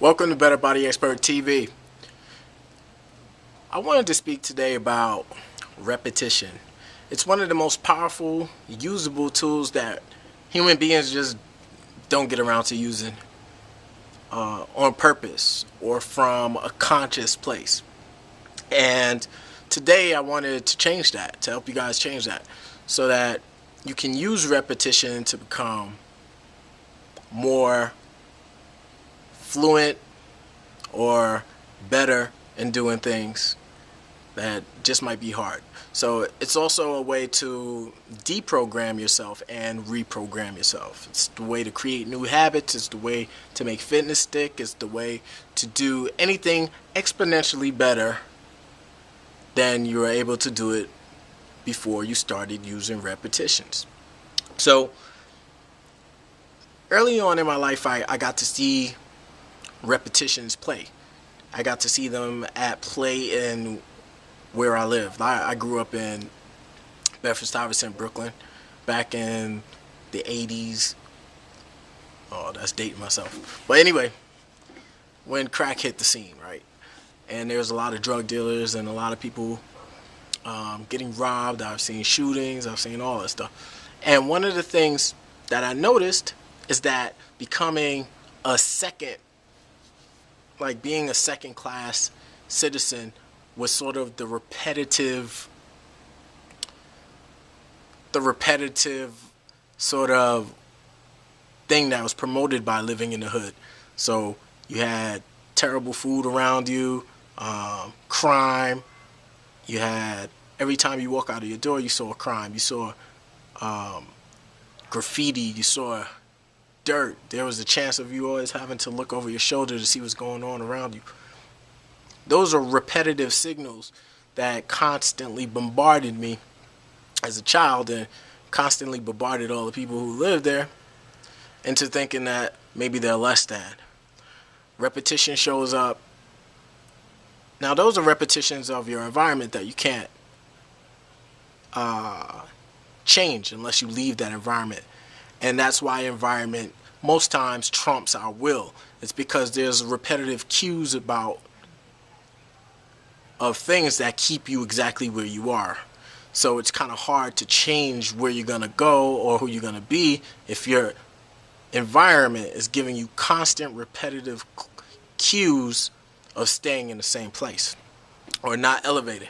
Welcome to Better Body Expert TV. I wanted to speak today about repetition. It's one of the most powerful, usable tools that human beings just don't get around to using on purpose or from a conscious place. And today I wanted to change that, to help you guys change that, so that you can use repetition to become more fluent or better in doing things that just might be hard. So it's also a way to deprogram yourself and reprogram yourself. It's the way to create new habits. It's the way to make fitness stick. It's the way to do anything exponentially better than you were able to do it before you started using repetitions. So early on in my life, I got to see repetitions play. I got to see them at play in where I lived. I grew up in Bedford-Stuyvesant, Brooklyn, back in the 80s. Oh, that's dating myself. But anyway, when crack hit the scene, right? And there was a lot of drug dealers and a lot of people getting robbed. I've seen shootings. I've seen all that stuff. And one of the things that I noticed is that becoming a second, like being a second class citizen, was sort of the repetitive sort of thing that was promoted by living in the hood. So you had terrible food around you, crime. You had, every time you walk out of your door, you saw a crime. You saw graffiti. You saw dirt. There was a chance of you always having to look over your shoulder to see what's going on around you. Those are repetitive signals that constantly bombarded me as a child and constantly bombarded all the people who lived there into thinking that maybe they're less than. Repetition shows up. Now, those are repetitions of your environment that you can't change unless you leave that environment. And that's why environment most times trumps our will. It's because there's repetitive cues of things that keep you exactly where you are. So it's kind of hard to change where you're going to go or who you're going to be if your environment is giving you constant repetitive cues of staying in the same place or not elevating.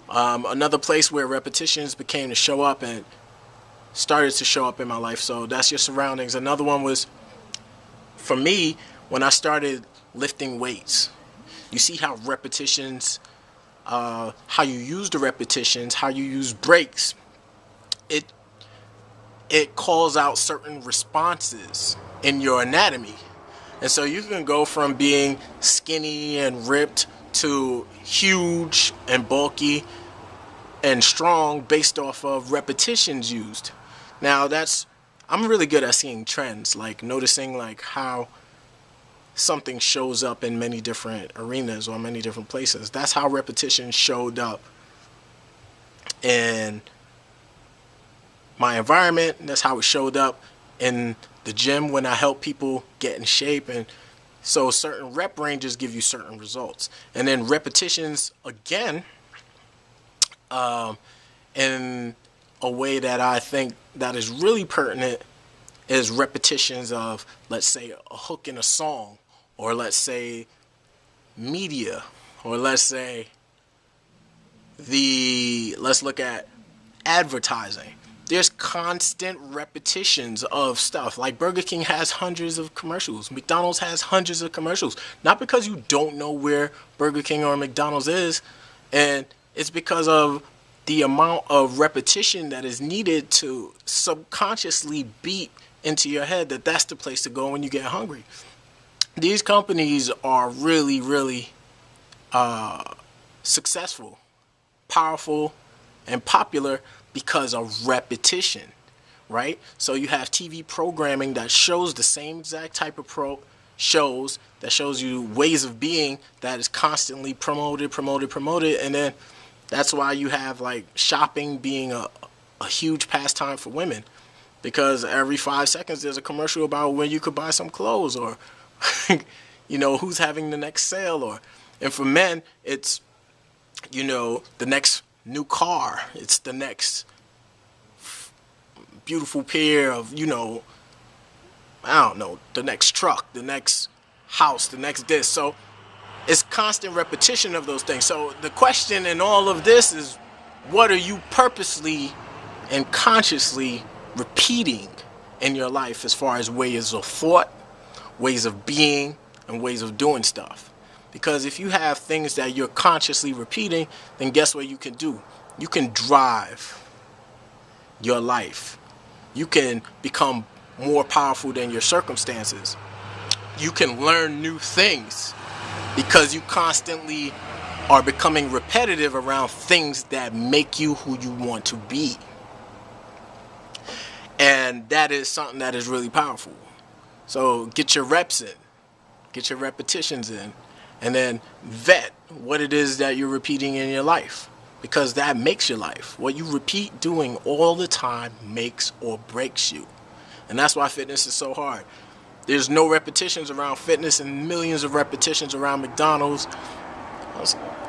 Another place where repetitions became to show up and started to show up in my life, so that's your surroundings. Another one was, for me, when I started lifting weights. You see how repetitions, how you use the repetitions, how you use breaks, it calls out certain responses in your anatomy. And so you can go from being skinny and ripped to huge and bulky and strong based off of repetitions used. Now I'm really good at seeing trends, like noticing like how something shows up in many different arenas or many different places. That's how repetition showed up in my environment. That's how it showed up in the gym when I help people get in shape. And so certain rep ranges give you certain results. And then repetitions, again, in a way that I think that is really pertinent, is repetitions of, let's say, a hook in a song, or let's say media, or let's look at advertising. There's constant repetitions of stuff. Like Burger King has hundreds of commercials. McDonald's has hundreds of commercials. Not because you don't know where Burger King or McDonald's is, and it's because of the amount of repetition that is needed to subconsciously beat into your head that that's the place to go when you get hungry. These companies are really, really successful, powerful, and popular because of repetition, right? So you have TV programming that shows the same exact type of shows, that shows you ways of being, that is constantly promoted, and then that's why you have like shopping being a huge pastime for women, because every 5 seconds there's a commercial about when you could buy some clothes, or who's having the next sale, and for men, it's, the next new car. It's the next beautiful pair of, I don't know, the next truck, the next house, the next this. So it's constant repetition of those things. So the question in all of this is, what are you purposely and consciously repeating in your life as far as ways of thought, ways of being, and ways of doing stuff? Because if you have things that you're consciously repeating, then guess what you can do? You can drive your life. You can become more powerful than your circumstances. You can learn new things because you constantly are becoming repetitive around things that make you who you want to be. And that is something that is really powerful. So get your reps in, get your repetitions in, and then vet what it is that you're repeating in your life, because that makes your life. What you repeat doing all the time makes or breaks you. And that's why fitness is so hard. There's no repetitions around fitness and millions of repetitions around McDonald's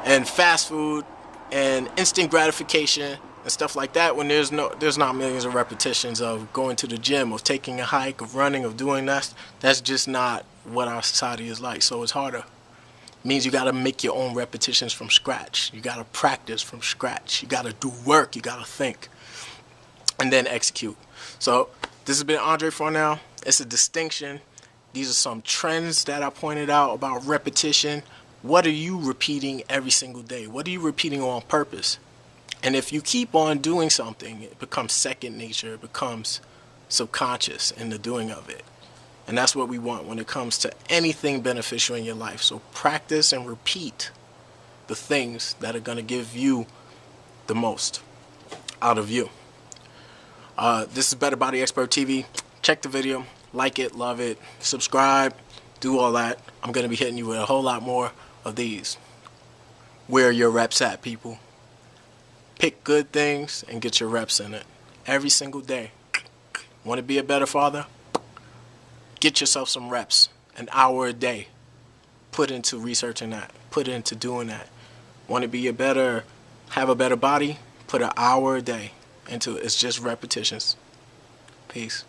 and fast food and instant gratification and stuff like that, when there's not millions of repetitions of going to the gym, of taking a hike, of running, of doing that. That's just not what our society is like. So it's harder. It means you got to make your own repetitions from scratch. You got to practice from scratch. You got to do work. You got to think and then execute. So this has been Andre Farnell. It's a distinction. These are some trends that I pointed out about repetition. What are you repeating every single day? What are you repeating on purpose? And if you keep on doing something, it becomes second nature. It becomes subconscious in the doing of it. And that's what we want when it comes to anything beneficial in your life. So practice and repeat the things that are going to give you the most out of you. This is Better Body Expert TV. Check the video, like it, love it, subscribe, do all that. I'm going to be hitting you with a whole lot more of these. Where are your reps at, people? Pick good things and get your reps in it every single day. Want to be a better father? Get yourself some reps, an hour a day. Put into researching that. Put into doing that. Want to be have a better body? Put an hour a day into it. It's just repetitions. Peace.